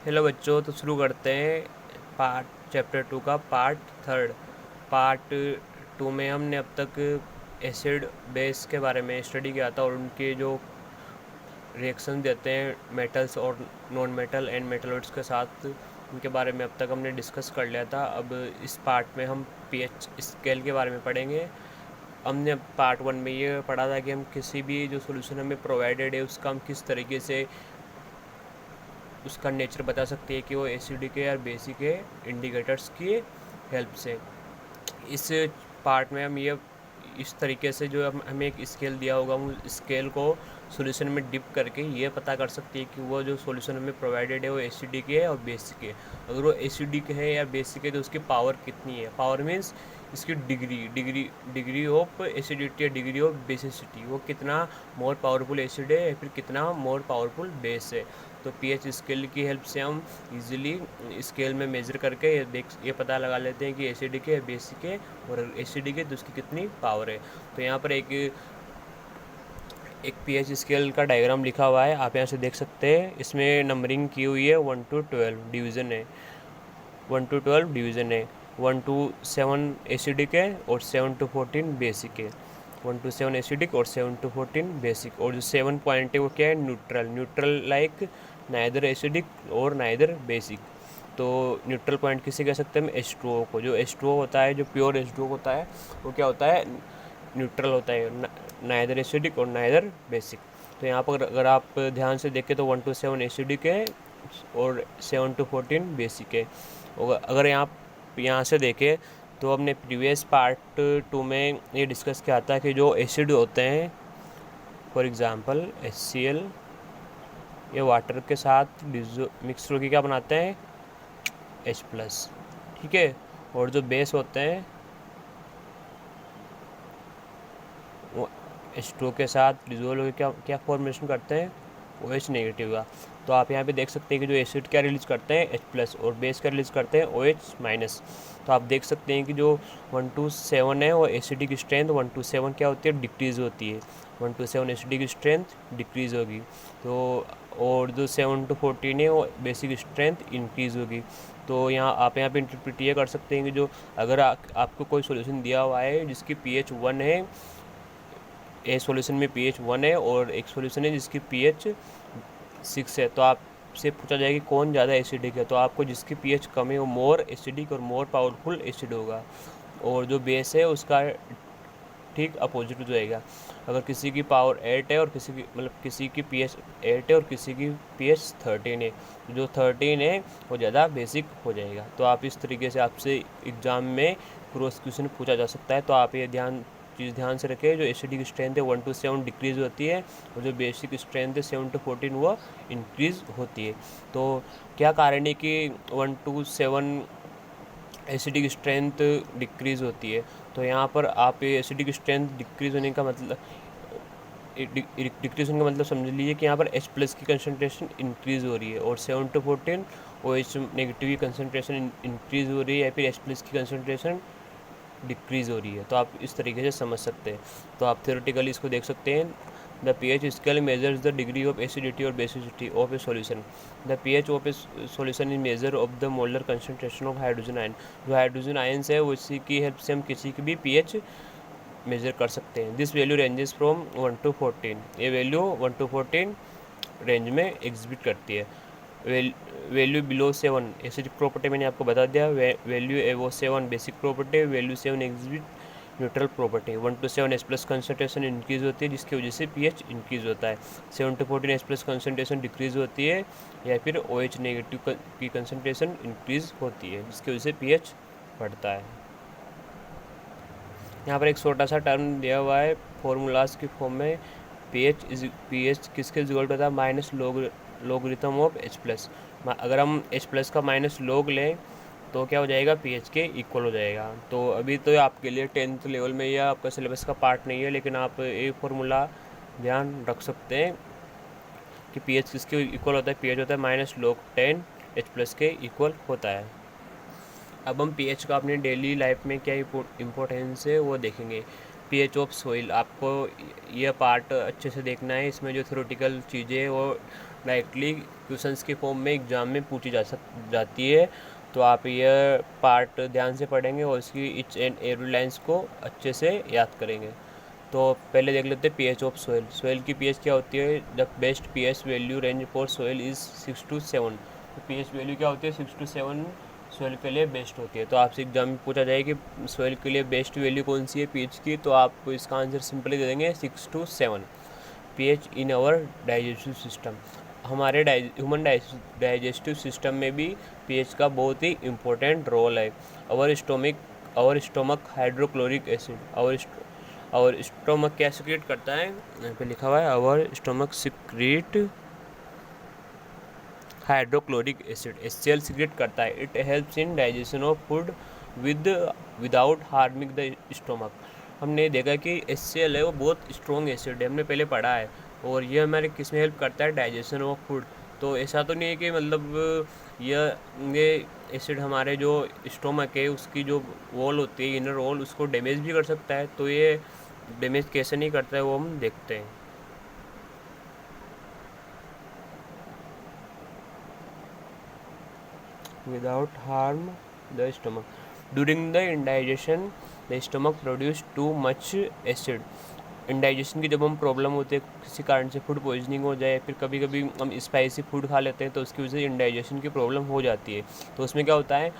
Hello बच्चों, तो शुरू करते हैं पार्ट चैप्टर 2 का पार्ट थर्ड। पार्ट 2 में हमने अब तक एसिड बेस के बारे में स्टडी किया था और उनके जो रिएक्शन देते हैं मेटल्स और नॉन मेटल एंड मेटलॉइड्स के साथ, उनके बारे में अब तक हमने डिस्कस कर लिया था। अब इस पार्ट में हम पीएच स्केल के बारे में पढ़ेंगे। हमने पार्ट 1 में ये पढ़ा था कि हम किसी भी जो सॉल्यूशन हमें प्रोवाइडेड है उसका हम किस तरीके से उसका नेचर बता सकते हैं कि वो एसिडिक है या बेसिक है, इंडिकेटर्स की हेल्प से। इस पार्ट में हम ये इस तरीके से जो हमें एक स्केल दिया होगा, हम उस स्केल को सॉल्यूशन में डिप करके ये पता कर सकते हैं कि वो जो सॉल्यूशन हमें प्रोवाइडेड है वो एसिडिक है और बेसिक है। अगर वो एसिडिक है या बेसिक है तो उसकी पावर कितनी है। पावर मीन्स इसकी डिग्री ऑफ एसिडिटी या डिग्री ऑफ बेसिसिटी, वो कितना मोर पावरफुल एसिड है या फिर कितना मोर पावरफुल बेस है। तो पीएच स्केल की हेल्प से हम इजीली स्केल में मेजर करके ये पता लगा लेते हैं कि एसिडिक है, बेसिक है, और एसिडिक है तो उसकी कितनी पावर है। तो यहाँ पर एक पीएच स्केल का डायग्राम लिखा हुआ है, आप यहाँ से देख सकते हैं। इसमें नंबरिंग की हुई है 1 to 12 डिवीज़न है, 1 to 12 डिवीज़न है। 1 to 7 एसिडिक है और 7 to 14 बेसिक है। 1 to 7 एसिडिक और 7 to 14 बेसिक। और जो 7 पॉइंट है वो क्या है, न्यूट्रल लाइक नाइदर एसिडिक और नाइदर बेसिक। तो न्यूट्रल पॉइंट किसे कह सकते हैं हम, H2O को। जो H2O होता है, जो प्योर H2O होता है, वो क्या होता है, न्यूट्रल होता है, नाइदर एसिडिक और नाइदर बेसिक। तो यहाँ पर अगर आप ध्यान से देखें तो 1 to 7 एसिडिक है और 7 to 14 बेसिक है। और अगर यहाँ से देखें तो हमने प्रीवियस पार्ट 2 में ये डिस्कस किया था कि जो एसिड होते हैं, फॉर एग्जांपल HCl, ये वाटर के साथ मिक्स होकर क्या बनाते हैं, H+, ठीक है। और जो बेस होते हैं वो H2O के साथ डिजोल्व होकर क्या फॉर्मेशन करते हैं, OH नेगेटिव का। तो आप यहाँ पे देख सकते हैं कि जो एसिड क्या रिलीज करते हैं, H+, और बेस क्या रिलीज करते हैं, OH-। तो आप देख सकते हैं कि जो 1 to 7 है वो एसिडिक स्ट्रेंथ 1 to 7 क्या होती है, डिक्रीज होती है। 1 to 7 एसिडिक स्ट्रेंथ डिक्रीज होगी। तो और जो 7 to 14 है वो बेसिक स्ट्रेंथ इंक्रीज होगी। तो यहाँ पे इंटरप्रेट ये कर सकते हैं कि जो अगर आपको कोई सॉल्यूशन दिया हुआ है जिसकी pH 1 है, ए सॉल्यूशन में pH 1 है और एक सॉल्यूशन है जिसकी pH 6 है, तो आपसे पूछा जाएगा कि कौन ज़्यादा एसिडिक है, तो आपको जिसकी pH कम है वो मोर एसिडिक और मोर पावरफुल एसिड होगा। और जो बेस है उसका ठीक अपोजिट हो जाएगा। अगर किसी की पावर 8 है और किसी की pH 8 है और किसी की pH 13 है, जो 13 है वो ज़्यादा बेसिक हो जाएगा। तो आप इस तरीके से आपसे एग्ज़ाम में क्रॉस क्वेश्चन पूछा जा सकता है। तो आप ये ध्यान से रखें, जो एसिडिक स्ट्रेंथ है 1 to 7 डिक्रीज होती है और जो बेसिक स्ट्रेंथ है 7 to 14 वो इंक्रीज होती है। तो क्या कारण है कि 1 to 7 एसिडिक स्ट्रेंथ डिक्रीज होती है। तो यहाँ पर आप एसिडिक स्ट्रेंथ डिक्रीज होने का मतलब समझ लीजिए कि यहाँ पर H+ की कंसनट्रेशन इंक्रीज़ हो रही है और 7 to 14 OH नेगेटिव की कंसनट्रेशन इंक्रीज़ हो रही है या फिर H+ की कंसनट्रेशन डिक्रीज़ हो रही है। तो आप इस तरीके से समझ सकते हैं। तो आप थ्योरेटिकली इसको देख सकते हैं। The pH scale measures the degree of acidity or basicity of a solution. The pH of a solution is measure of the molar concentration of hydrogen ion. जो हाइड्रोजन आयंस है वो इसी की हेल्प से हम किसी की भी pH मेजर कर सकते हैं। This value ranges from 1 to 14। ये वैल्यू 1 to 14 रेंज में एग्जिबिट करती है। वैल्यू बिलो 7 एसिडिक प्रॉपर्टी मैंने आपको बता दिया। वैल्यू एवो 7 basic property, value 7 exhibit neutral property. 1 to 7 H+ concentration increase होती है जिसकी वजह से pH इंक्रीज होता है। 7 to 14 H+ कंसनट्रेशन डिक्रीज होती है या फिर OH नेगेटिव की कंसनट्रेशन इंक्रीज होती है जिसकी वजह से pH बढ़ता है। यहाँ पर एक छोटा सा टर्म दिया हुआ है फॉर्मूलाज की फॉर्म में। pH किसके इक्वल होता है, माइनस लोगरिथम ऑफ H+। अगर हम H+ का माइनस लॉग लें तो क्या हो जाएगा, pH के इक्वल हो जाएगा। तो अभी तो आपके लिए 10th लेवल में या आपका सिलेबस का पार्ट नहीं है, लेकिन आप ये फॉर्मूला ध्यान रख सकते हैं कि pH किसके इक्वल होता है, pH होता है माइनस लॉग 10 H+ के इक्वल होता है। अब हम pH का अपनी डेली लाइफ में क्या इम्पोर्टेंस है वो देखेंगे। pH ऑफ सोइल, आपको यह पार्ट अच्छे से देखना है। इसमें जो थ्योरेटिकल चीज़ें वो डायरेक्टली क्वेश्चंस के फॉर्म में एग्ज़ाम में पूछी जाती है। तो आप यह पार्ट ध्यान से पढ़ेंगे और इसकी इच एंड एवरी लाइन्स को अच्छे से याद करेंगे। तो पहले देख लेते हैं पीएच ऑफ सोइल। सोइल की पीएच क्या होती है? The best pH value range for soil is 6 to 7। तो पीएच वैल्यू क्या होती है? 6 to 7 सोइल के लिए बेस्ट होती है। तो आपसे एग्जाम में पूछा जाए कि सोइल के लिए बेस्ट वैल्यू कौन सी है पीएच की, तो आप इसका आंसर सिंपली दे देंगे 6 to 7। PH in our digestive system, हमारे ह्यूमन डाइजेस्टिव सिस्टम में भी पीएच का बहुत ही इम्पोर्टेंट रोल है। आवर स्टोमक हाइड्रोक्लोरिक एसिड, और स्टोमक क्या सिक्रेट करता है? यहाँ पे लिखा हुआ है our stomach secrete hydrochloric acid, HCl secrete करता है। It helps in digestion of food without harming the stomach. हमने देखा कि HCl है वो बहुत स्ट्रॉन्ग एसिड है, हमने पहले पढ़ा है, और ये हमारे किस में हेल्प करता है? Digestion of food. तो ऐसा तो नहीं है कि मतलब ये एसिड हमारे जो स्टोमक है उसकी जो वॉल होती है, इनर वॉल, उसको डैमेज भी कर सकता है। तो ये डैमेज कैसे नहीं करता है वो हम देखते हैं। Without harm the stomach, during the indigestion the stomach produce too much acid. Indigestion की जब हम प्रॉब्लम होती है, किसी कारण से फूड पॉइजनिंग हो जाए, फिर कभी कभी हम स्पाइसी फूड खा लेते हैं तो उसकी वजह से इंडाइजेशन की प्रॉब्लम हो जाती है। तो उसमें क्या होता है?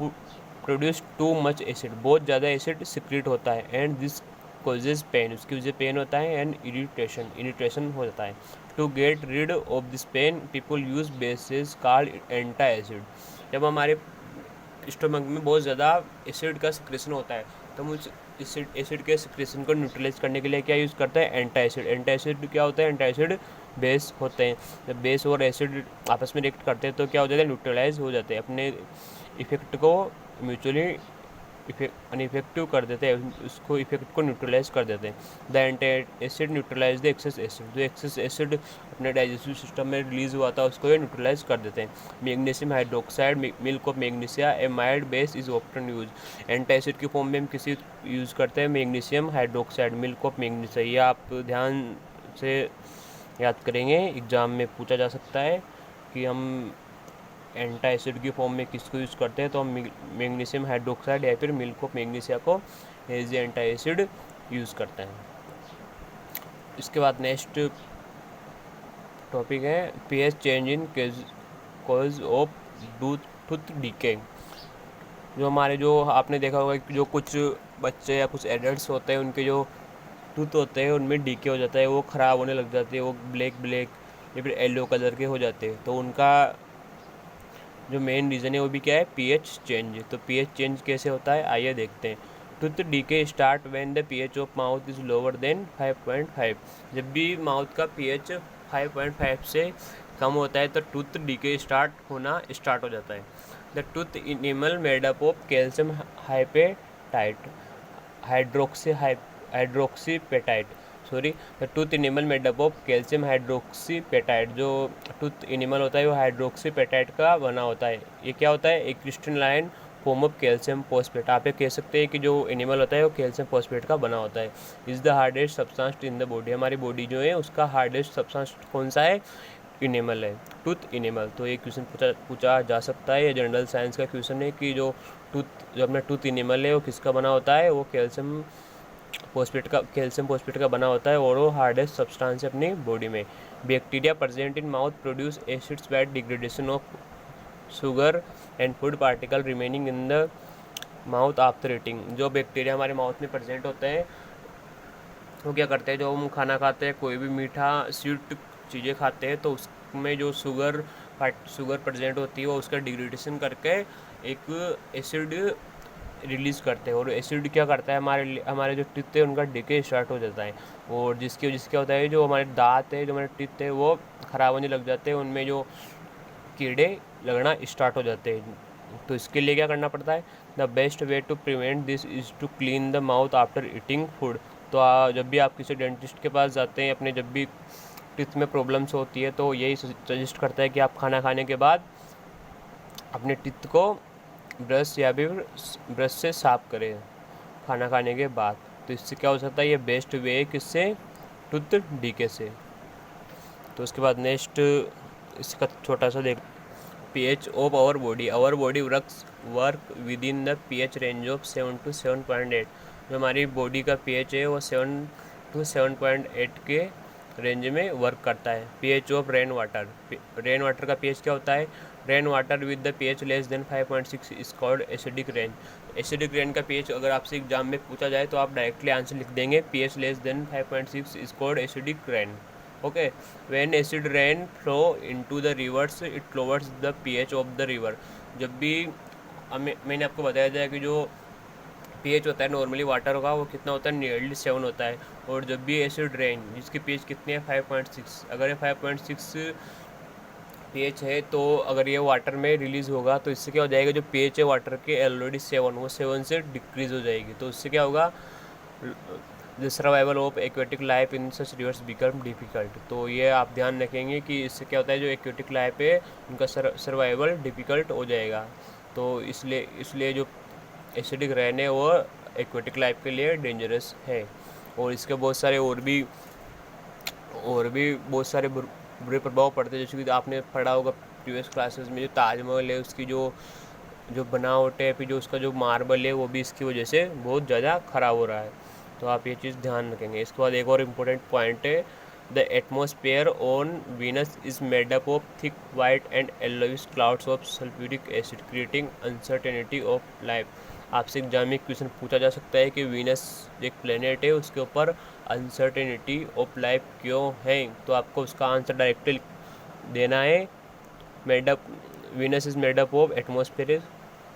प्रोड्यूस टू मच एसिड, बहुत ज़्यादा एसिड सिक्रेट होता है, एंड दिस कॉजेज पेन, उसकी वजह से पेन होता है, एंड इरिटेशन हो जाता है। To get rid of this pain people use bases called antacid. जब हमारे स्टोमक में बहुत ज़्यादा एसिड का सिक्रेशन होता है तो हम उस एसिड के सिक्रेशन को न्यूट्रलाइज करने के लिए क्या यूज़ करते हैं? एंटा एसिड। एंटा एसिड क्या होता है? एंटा एसिड बेस होते हैं। जब बेस और एसिड आपस में रिएक्ट करते हैं तो क्या हो जाता है? न्यूट्रलाइज हो जाते हैं, अपने इफेक्ट को म्यूचुअली अनइफेक्टिव कर देते हैं, उसको इफेक्ट को न्यूट्रलाइज कर देते हैं। The anti acid neutralise the excess acid, जो एक्सेस एसिड अपने डाइजेस्टिव सिस्टम में रिलीज हुआ था उसको ये न्यूट्रलाइज कर देते हैं। Magnesium hydroxide, milk of magnesia, a mild base is often use. Anti acid की फॉर्म में हम किसी यूज़ करते हैं magnesium hydroxide, milk of magnesia. ये आप ध्यान से याद करेंगे, एग्जाम में पूछा जा सकता है कि हम एंटा एसिड की फॉर्म में किसको यूज़ करते हैं, तो हम मैग्नीशियम हाइड्रोक्साइड या फिर मिल्क ऑफ मैग्नीशिया को एज एंटा एसिड यूज़ करते हैं। इसके बाद नेक्स्ट टॉपिक है pH change in cause of tooth decay. जो हमारे जो आपने देखा होगा कि जो कुछ बच्चे या कुछ एडल्ट्स होते हैं उनके जो टूथ होते हैं उनमें डीके हो जाता है, वो ख़राब होने लग जाते हैं, वो ब्लैक या फिर येलो कलर के हो जाते हैं। तो उनका जो मेन रीज़न है वो भी क्या है? PH change. तो पीएच चेंज कैसे होता है आइए देखते हैं। Tooth decay start when the pH of mouth is lower than 5.5। जब भी माउथ का पीएच 5.5 से कम होता है तो टूथ डीके स्टार्ट होना स्टार्ट हो जाता है। The tooth enamel made up of calcium hydroxyapatite the tooth enamel made up of calcium hydroxyapatite. जो टूथ इनेमल होता है वो हाइड्रोक्सीपेटाइट का बना होता है। ये क्या होता है? एक crystalline form of calcium phosphate. आप ये कह सकते हैं कि जो एनिमल होता है वो कैल्शियम फॉस्फेट का बना होता है। Is the hardest substance in the body, हमारी बॉडी जो है उसका हार्डेस्ट सब्सटेंस कौन सा है? इनेमल है, टूथ इनेमल। तो ये क्वेश्चन पूछा जा सकता है, ये जनरल साइंस का क्वेश्चन है कि जो अपना टूथ इनेमल है वो किसका बना होता है? वो कैल्शियम फॉस्फेट का बना होता है, और वो हार्डेस्ट सब्सटेंस है अपनी बॉडी में। Bacteria present in mouth produce acids bye degradation of sugar and food particle remaining in the mouth after eating. जो बैक्टीरिया हमारे माउथ में प्रेजेंट होते हैं वो क्या करते हैं? जो हम खाना खाते हैं, कोई भी मीठा स्वीट चीज़ें खाते हैं तो उसमें जो शुगर प्रेजेंट होती है वो उसका डिग्रेडेशन करके एक एसिड रिलीज़ करते हैं, और एसिड क्या करता है? हमारे जो टीथ है उनका डिके स्टार्ट हो जाता है, और जिसकी वजह से क्या होता है? जो हमारे दांत है, जो हमारे टीथ है वो ख़राब होने लग जाते हैं, उनमें जो कीड़े लगना स्टार्ट हो जाते हैं। तो इसके लिए क्या करना पड़ता है? The best way to prevent this is to clean the mouth after eating food. तो जब भी आप किसी डेंटिस्ट के पास जाते हैं, अपने जब भी टीथ में प्रॉब्लम्स होती है तो यही सजेस्ट करता है कि आप खाना खाने के बाद अपने टीथ को ब्रश या फिर ब्रश से साफ करें खाना खाने के बाद। तो इससे क्या हो सकता है? ये बेस्ट वे है किससे? टूथ डीके से। तो उसके बाद नेक्स्ट इसका छोटा सा देख, pH of our body work with in the pH range of 7 to 7.8। जो हमारी बॉडी का pH है वो 7 to 7.8 के रेंज में वर्क करता है। pH ऑफ रेन वाटर का pH क्या होता है? Rain water with the pH less than 5.6 is called acidic rain. Acidic rain का pH अगर आपसे एग्जाम में पूछा जाए तो आप डायरेक्टली आंसर लिख देंगे pH less than 5.6 is called acidic rain. Okay, when acid rain flow into the reverse it louvers the pH of the river. जब भी मैंने आपको बताया था कि जो pH होता है नॉर्मली वाटर का वो कितना होता है? नियरली 7 होता है। और जब भी एसिड रेन जिसकी pH कितनी है? 5.6। अगर ये 5.6 pH है तो अगर ये वाटर में रिलीज़ होगा तो इससे क्या हो जाएगा? जो pH है वाटर के ऑलरेडी 7 वो 7 से डिक्रीज़ हो जाएगी। तो उससे क्या होगा? The survival of aquatic life in such reverse become difficult. तो ये आप ध्यान रखेंगे कि इससे क्या होता है? जो एक्वेटिक लाइफ है उनका सर्वाइवल डिफ़िकल्ट हो जाएगा। तो इसलिए जो एसिडिक रेन है वो एक्वेटिक लाइफ के लिए डेंजरस है। और इसके बहुत सारे और भी बहुत सारे बुरे प्रभाव पड़ते हैं। जैसे कि आपने पढ़ा होगा प्रीवियस क्लासेस में, जो ताजमहल है उसकी जो बनावट है, फिर जो उसका जो मार्बल है वो भी इसकी वजह से बहुत ज़्यादा ख़राब हो रहा है। तो आप ये चीज़ ध्यान रखेंगे। इसके बाद एक और इम्पोर्टेंट पॉइंट है, the atmosphere on Venus is made up of thick white and yellowish clouds of sulphuric acid creating uncertainty of life. आपसे एग्जाम में क्वेश्चन पूछा जा सकता है कि वीनस एक प्लेनेट है, उसके ऊपर अनसर्टेनिटी ऑफ लाइफ क्यों है? तो आपको उसका आंसर डायरेक्टली देना है, Venus is made up of atmosphere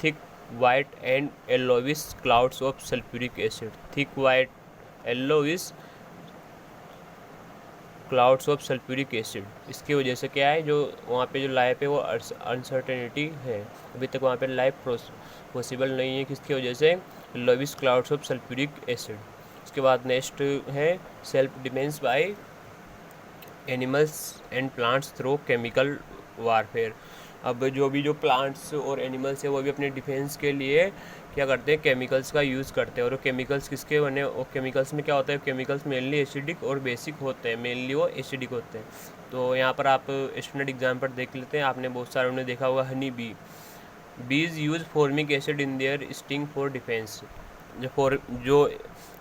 thick white and yellowish clouds of sulphuric acid. Thick white yellowish clouds of sulphuric acid, इसकी वजह से क्या है? जो वहाँ पे जो लाइफ है वो अनसर्टेनिटी है। अभी तक वहाँ पे लाइफ पॉसिबल नहीं है। किसकी वजह से? Yellowish clouds of sulphuric acid. उसके बाद नेक्स्ट है self defence by animals and plants through chemical warfare. अब जो प्लांट्स और एनिमल्स है वो भी अपने डिफेंस के लिए क्या करते हैं? केमिकल्स का यूज़ करते हैं। और वो केमिकल्स किसके बने? और केमिकल्स में क्या होता है? केमिकल्स मेनली एसिडिक और बेसिक होते हैं, मेनली वो एसिडिक होते हैं। तो यहाँ पर आप स्टैंडर्ड एग्जाम्पल देख लेते हैं। आपने बहुत सारे उन्हें देखा होगा, हनी बीज use formic acid in their sting for defence.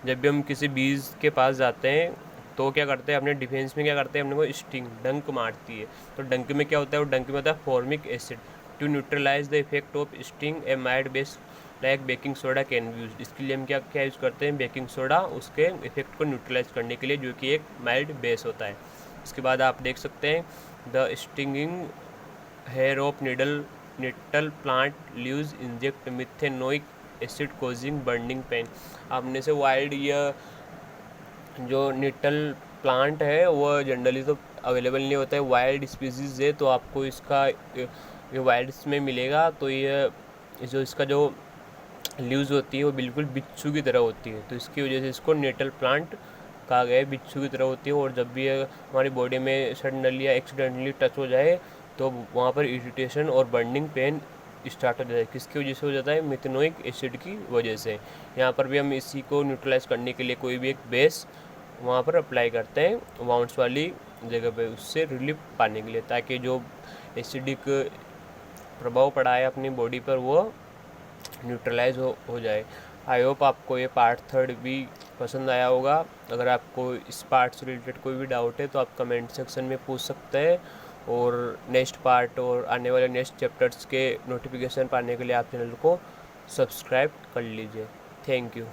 जब भी हम किसी बीज के पास जाते हैं तो क्या करते हैं? अपने डिफेंस में क्या करते हैं? अपने को स्टिंग डंक मारती है। तो डंक में क्या होता है? वो डंक में होता है formic acid. To neutralise the effect of sting a mild base like baking soda can be use. इसके लिए हम क्या यूज़ करते हैं? बेकिंग सोडा, उसके इफेक्ट को न्यूट्रलाइज करने के लिए, जो कि एक माइल्ड बेस होता है। इसके बाद आप देख सकते हैं the stinging hair of nettle plant leaves inject methanoic acid causing burning pain. आपने से वाइल्ड या जो निटल प्लांट है वो जनरली तो अवेलेबल नहीं होता है, वाइल्ड स्पीसीज़ है। तो आपको इसका ये वाइल्ड्स में मिलेगा। तो ये जो इसका जो लीव्स होती है वो बिल्कुल बिच्छू की तरह होती है। तो इसकी वजह से इसको निटल प्लांट कहा गया है, बिच्छू की तरह होती है। और जब भी हमारी बॉडी में सडनली या एक्सीडेंटली टच हो जाए तो वहाँ पर इरिटेशन और बर्निंग पेन स्टार्ट हो जाता है। किसकी वजह से हो जाता है? मिथेनोइक एसिड की वजह से। यहाँ पर भी हम इसी को न्यूट्रलाइज करने के लिए कोई भी एक बेस वहाँ पर अप्लाई करते हैं वाउंड्स वाली जगह पे, उससे रिलीफ पाने के लिए, ताकि जो एसिडिक प्रभाव पड़ा है अपनी बॉडी पर वो न्यूट्रलाइज हो जाए। आई होप आपको ये पार्ट 3 भी पसंद आया होगा। अगर आपको इस पार्ट से रिलेटेड कोई भी डाउट है तो आप कमेंट सेक्शन में पूछ सकते हैं। और नेक्स्ट पार्ट और आने वाले नेक्स्ट चैप्टर्स के नोटिफिकेशन पाने के लिए आप चैनल को सब्सक्राइब कर लीजिए। Thank you.